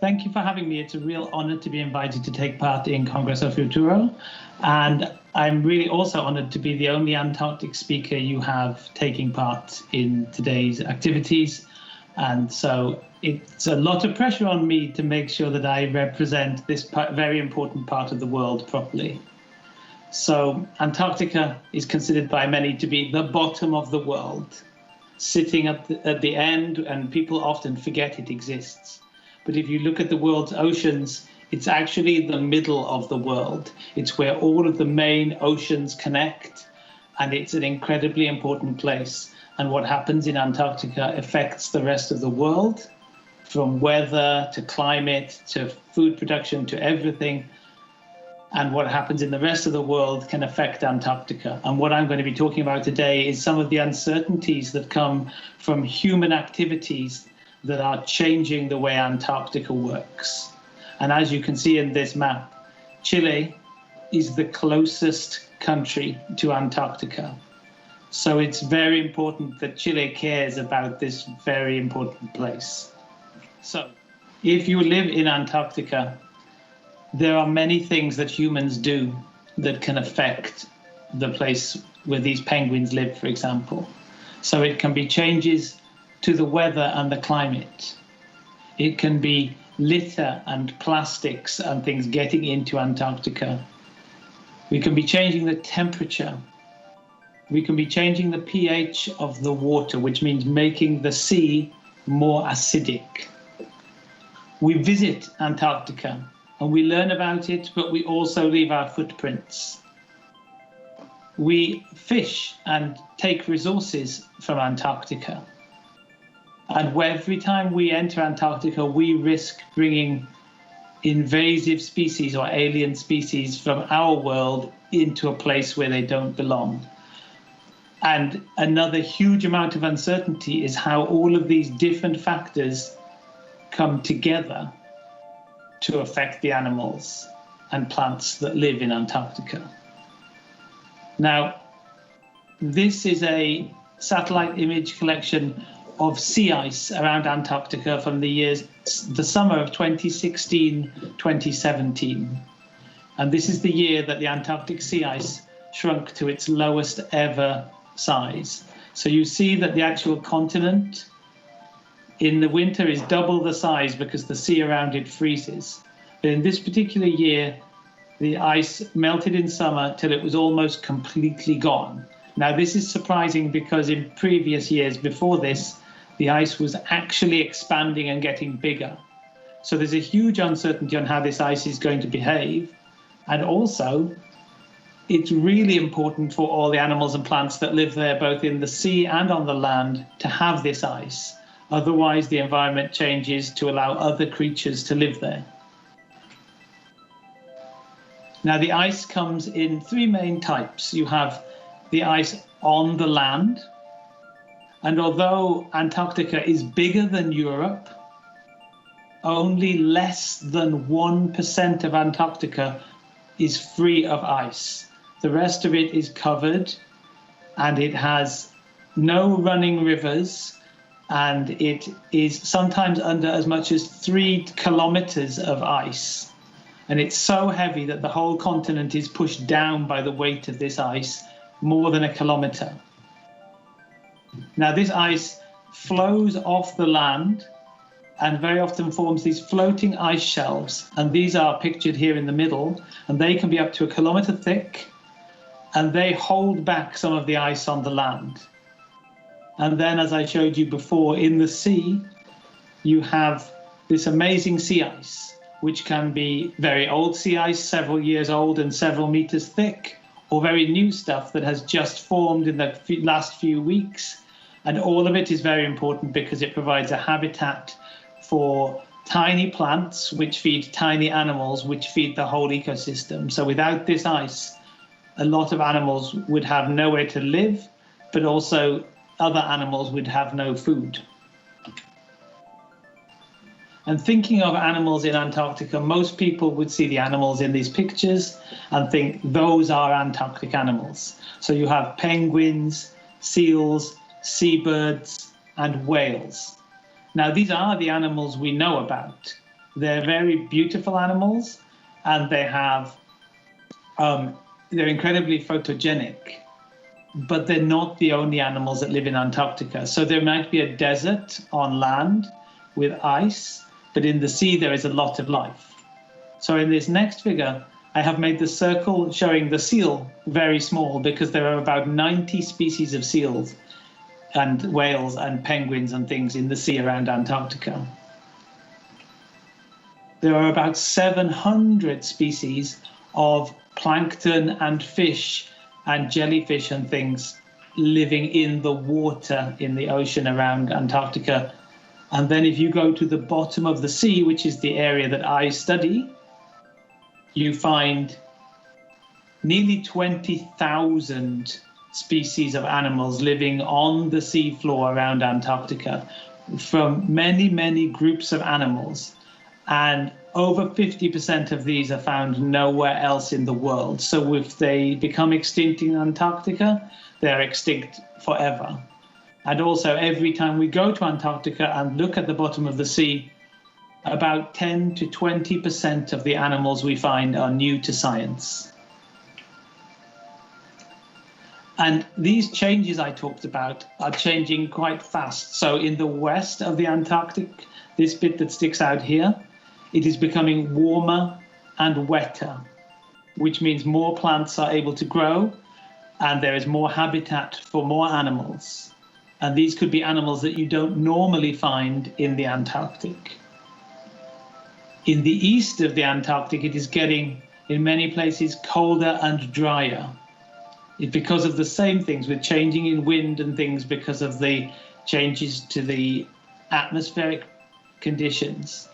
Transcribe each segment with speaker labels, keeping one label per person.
Speaker 1: Thank you for having me. It's a real honor to be invited to take part in Congreso Futuro. And I'm really also honored to be the only Antarctic speaker you have taking part in today's activities. And so it's a lot of pressure on me to make sure that I represent this very important part of the world properly. So Antarctica is considered by many to be the bottom of the world, sitting at the end, and people often forget it exists. But if you look at the world's oceans, it's actually the middle of the world. It's where all of the main oceans connect, and it's an incredibly important place. And what happens in Antarctica affects the rest of the world, from weather to climate to food production to everything. And what happens in the rest of the world can affect Antarctica. And what I'm going to be talking about today is some of the uncertainties that come from human activities that are changing the way Antarctica works. And as you can see in this map, Chile is the closest country to Antarctica. So it's very important that Chile cares about this very important place. So if you live in Antarctica, there are many things that humans do that can affect the place where these penguins live, for example. So it can be changes to the weather and the climate. It can be litter and plastics and things getting into Antarctica. We can be changing the temperature. We can be changing the pH of the water, which means making the sea more acidic. We visit Antarctica and we learn about it, but we also leave our footprints. We fish and take resources from Antarctica. And every time we enter Antarctica, we risk bringing invasive species or alien species from our world into a place where they don't belong. And another huge amount of uncertainty is how all of these different factors come together to affect the animals and plants that live in Antarctica. Now, this is a satellite image collection of sea ice around Antarctica from the summer of 2016-2017. And this is the year that the Antarctic sea ice shrunk to its lowest ever size. So you see that the actual continent in the winter is double the size because the sea around it freezes. But in this particular year, the ice melted in summer till it was almost completely gone. Now, this is surprising because in previous years before this, the ice was actually expanding and getting bigger. So there's a huge uncertainty on how this ice is going to behave. And also, it's really important for all the animals and plants that live there, both in the sea and on the land, to have this ice. Otherwise, the environment changes to allow other creatures to live there. Now, the ice comes in three main types. You have the ice on the land. And although Antarctica is bigger than Europe, only less than 1% of Antarctica is free of ice. The rest of it is covered, and it has no running rivers, and it is sometimes under as much as 3 kilometers of ice. And it's so heavy that the whole continent is pushed down by the weight of this ice, more than 1 kilometer. Now, this ice flows off the land and very often forms these floating ice shelves. And these are pictured here in the middle, and they can be up to 1 kilometer thick, and they hold back some of the ice on the land. And then, as I showed you before, in the sea, you have this amazing sea ice, which can be very old sea ice, several years old and several meters thick, or very new stuff that has just formed in the last few weeks. And all of it is very important because it provides a habitat for tiny plants, which feed tiny animals, which feed the whole ecosystem. So without this ice, a lot of animals would have nowhere to live, but also other animals would have no food. And thinking of animals in Antarctica, most people would see the animals in these pictures and think those are Antarctic animals. So you have penguins, seals, seabirds, and whales. Now, these are the animals we know about. They're very beautiful animals, and they're incredibly photogenic, but they're not the only animals that live in Antarctica. So there might be a desert on land with ice, but in the sea there is a lot of life. So in this next figure, I have made the circle showing the seal very small, because there are about 90 species of seals and whales and penguins and things in the sea around Antarctica. There are about 700 species of plankton and fish and jellyfish and things living in the water in the ocean around Antarctica. And then if you go to the bottom of the sea, which is the area that I study, you find nearly 20,000 species of animals living on the seafloor around Antarctica, from many, many groups of animals. And over 50% of these are found nowhere else in the world. So if they become extinct in Antarctica, they're extinct forever. And also, every time we go to Antarctica and look at the bottom of the sea, about 10 to 20% of the animals we find are new to science. And these changes I talked about are changing quite fast. So in the west of the Antarctic, this bit that sticks out here, it is becoming warmer and wetter, which means more plants are able to grow and there is more habitat for more animals. And these could be animals that you don't normally find in the Antarctic. In the east of the Antarctic, it is getting, in many places, colder and drier. It's because of the same things, with changing in wind and things, because of the changes to the atmospheric conditions.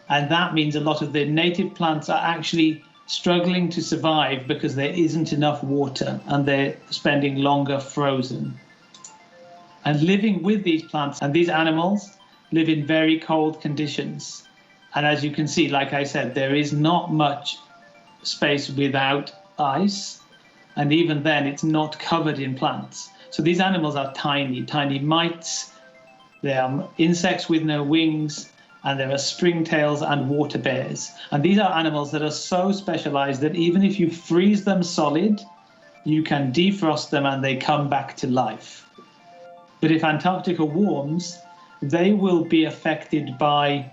Speaker 1: And that means a lot of the native plants are actually struggling to survive because there isn't enough water and they're spending longer frozen. And living with these plants and these animals live in very cold conditions. And as you can see, like I said, there is not much space without ice. And even then, it's not covered in plants. So these animals are tiny, tiny mites. They are insects with no wings, and there are springtails and water bears. And these are animals that are so specialized that even if you freeze them solid, you can defrost them and they come back to life. But if Antarctica warms, they will be affected by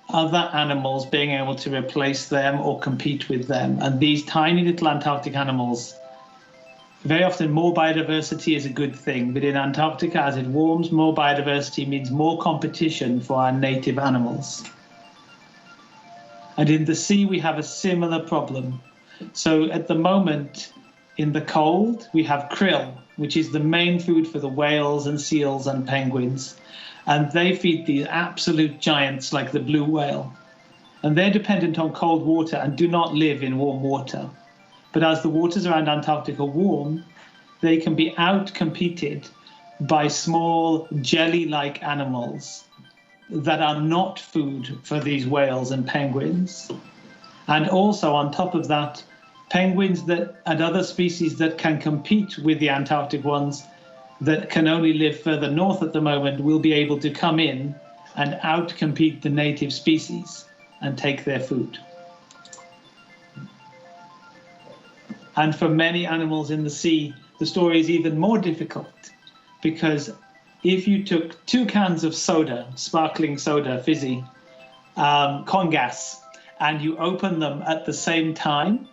Speaker 1: other animals being able to replace them or compete with them. And these tiny little Antarctic animals, very often more biodiversity is a good thing, but in Antarctica, as it warms, more biodiversity means more competition for our native animals. And in the sea, we have a similar problem. So at the moment, in the cold, we have krill, which is the main food for the whales and seals and penguins. And they feed these absolute giants like the blue whale. And they're dependent on cold water and do not live in warm water. But as the waters around Antarctica warm, they can be out-competed by small jelly-like animals that are not food for these whales and penguins. And also on top of that, penguins and other species that can compete with the Antarctic ones that can only live further north at the moment will be able to come in and out-compete the native species and take their food. And for many animals in the sea, the story is even more difficult, because if you took 2 cans of soda, sparkling soda, fizzy, Congas, and you open them at the same time,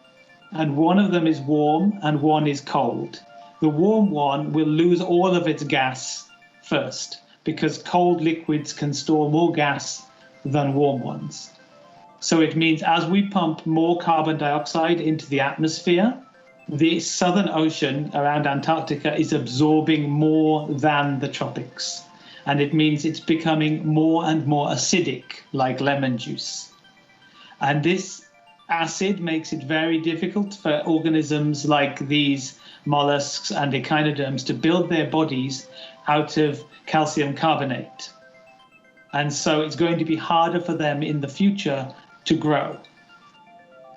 Speaker 1: and one of them is warm and one is cold, the warm one will lose all of its gas first, because cold liquids can store more gas than warm ones. So it means as we pump more carbon dioxide into the atmosphere, the Southern Ocean around Antarctica is absorbing more than the tropics. And it means it's becoming more and more acidic, like lemon juice. And this acid makes it very difficult for organisms like these mollusks and echinoderms to build their bodies out of calcium carbonate. And so it's going to be harder for them in the future to grow.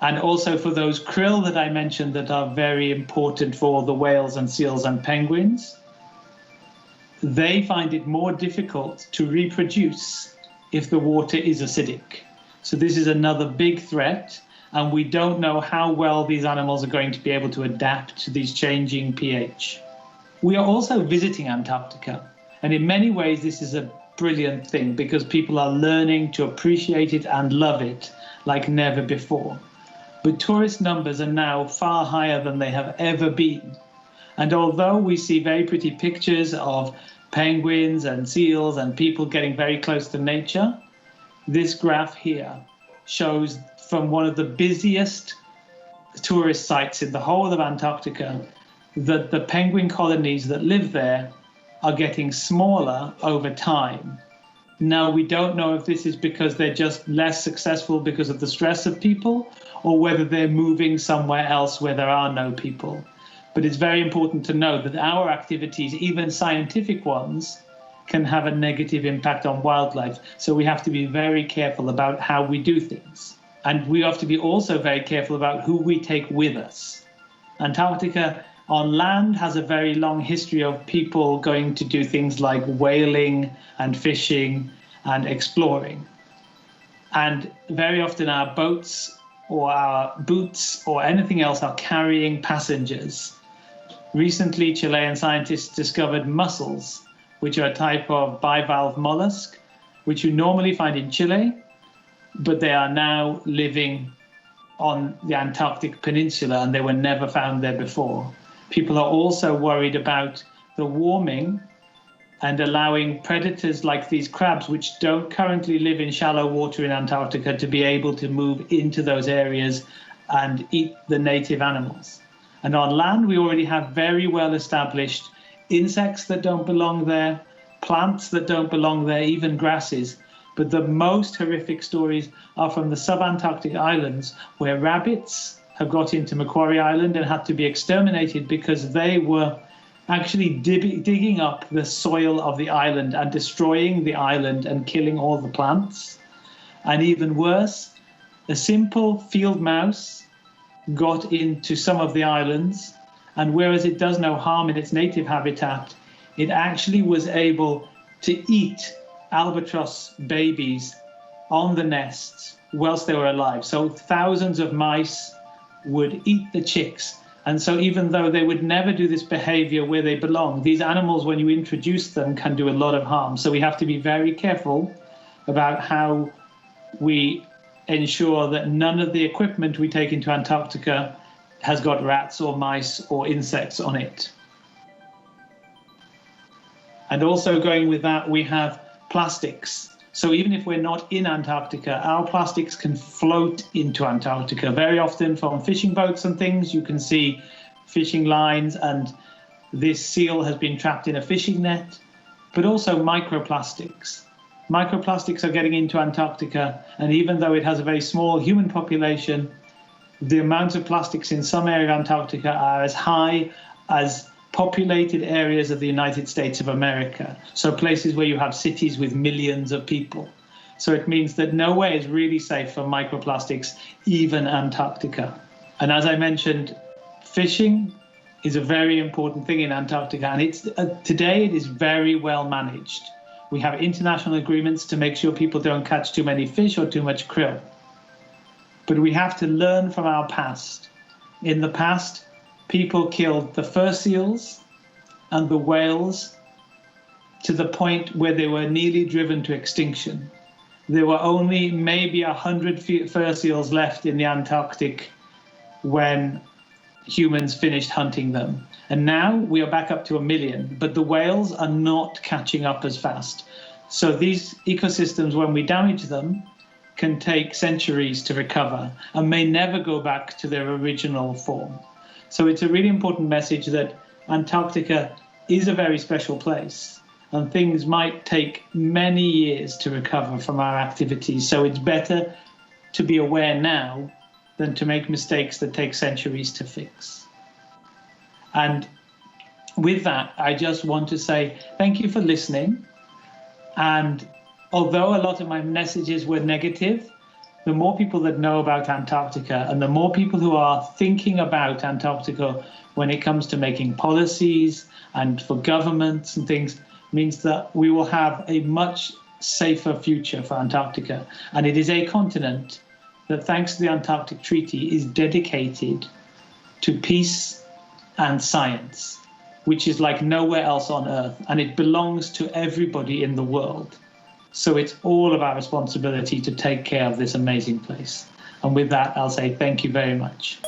Speaker 1: And also for those krill that I mentioned that are very important for the whales and seals and penguins, they find it more difficult to reproduce if the water is acidic. So this is another big threat, and we don't know how well these animals are going to be able to adapt to these changing pH. We are also visiting Antarctica, and in many ways this is a brilliant thing because people are learning to appreciate it and love it like never before. But tourist numbers are now far higher than they have ever been. And although we see very pretty pictures of penguins and seals and people getting very close to nature, this graph here shows from one of the busiest tourist sites in the whole of Antarctica that the penguin colonies that live there are getting smaller over time. Now, we don't know if this is because they're just less successful because of the stress of people, or whether they're moving somewhere else where there are no people. But it's very important to know that our activities, even scientific ones, can have a negative impact on wildlife. So we have to be very careful about how we do things. And we have to be also very careful about who we take with us. Antarctica on land has a very long history of people going to do things like whaling and fishing and exploring. And very often our boats or our boots or anything else are carrying passengers. Recently, Chilean scientists discovered mussels, which are a type of bivalve mollusk, which you normally find in Chile, but they are now living on the Antarctic Peninsula and they were never found there before. People are also worried about the warming and allowing predators like these crabs, which don't currently live in shallow water in Antarctica, to be able to move into those areas and eat the native animals. And on land, we already have very well established insects that don't belong there, plants that don't belong there, even grasses. But the most horrific stories are from the subantarctic islands, where rabbits have got into Macquarie Island and had to be exterminated because they were actually digging up the soil of the island and destroying the island and killing all the plants. And even worse, a simple field mouse got into some of the islands, and whereas it does no harm in its native habitat, it actually was able to eat albatross babies on the nests whilst they were alive. So thousands of mice would eat the chicks. And so even though they would never do this behavior where they belong, these animals, when you introduce them, can do a lot of harm. So we have to be very careful about how we ensure that none of the equipment we take into Antarctica has got rats or mice or insects on it. And also going with that, we have plastics. So even if we're not in Antarctica, our plastics can float into Antarctica. Very often from fishing boats and things, you can see fishing lines, and this seal has been trapped in a fishing net, but also microplastics. Microplastics are getting into Antarctica, and even though it has a very small human population, the amount of plastics in some area of Antarctica are as high as populated areas of the United States of America. So places where you have cities with millions of people. So it means that nowhere is really safe for microplastics, even Antarctica. And as I mentioned, fishing is a very important thing in Antarctica, and today it is very well managed. We have international agreements to make sure people don't catch too many fish or too much krill. But we have to learn from our past. In the past, people killed the fur seals and the whales to the point where they were nearly driven to extinction. There were only maybe 100 fur seals left in the Antarctic when humans finished hunting them. And now we are back up to 1 million, but the whales are not catching up as fast. So these ecosystems, when we damage them, can take centuries to recover and may never go back to their original form. So it's a really important message that Antarctica is a very special place, and things might take many years to recover from our activities. So it's better to be aware now than to make mistakes that take centuries to fix. And with that, I just want to say thank you for listening. And although a lot of my messages were negative, the more people that know about Antarctica and the more people who are thinking about Antarctica when it comes to making policies and for governments and things, means that we will have a much safer future for Antarctica. And it is a continent that, thanks to the Antarctic Treaty, is dedicated to peace and science, which is like nowhere else on Earth, and it belongs to everybody in the world. So it's all of our responsibility to take care of this amazing place. And with that, I'll say thank you very much.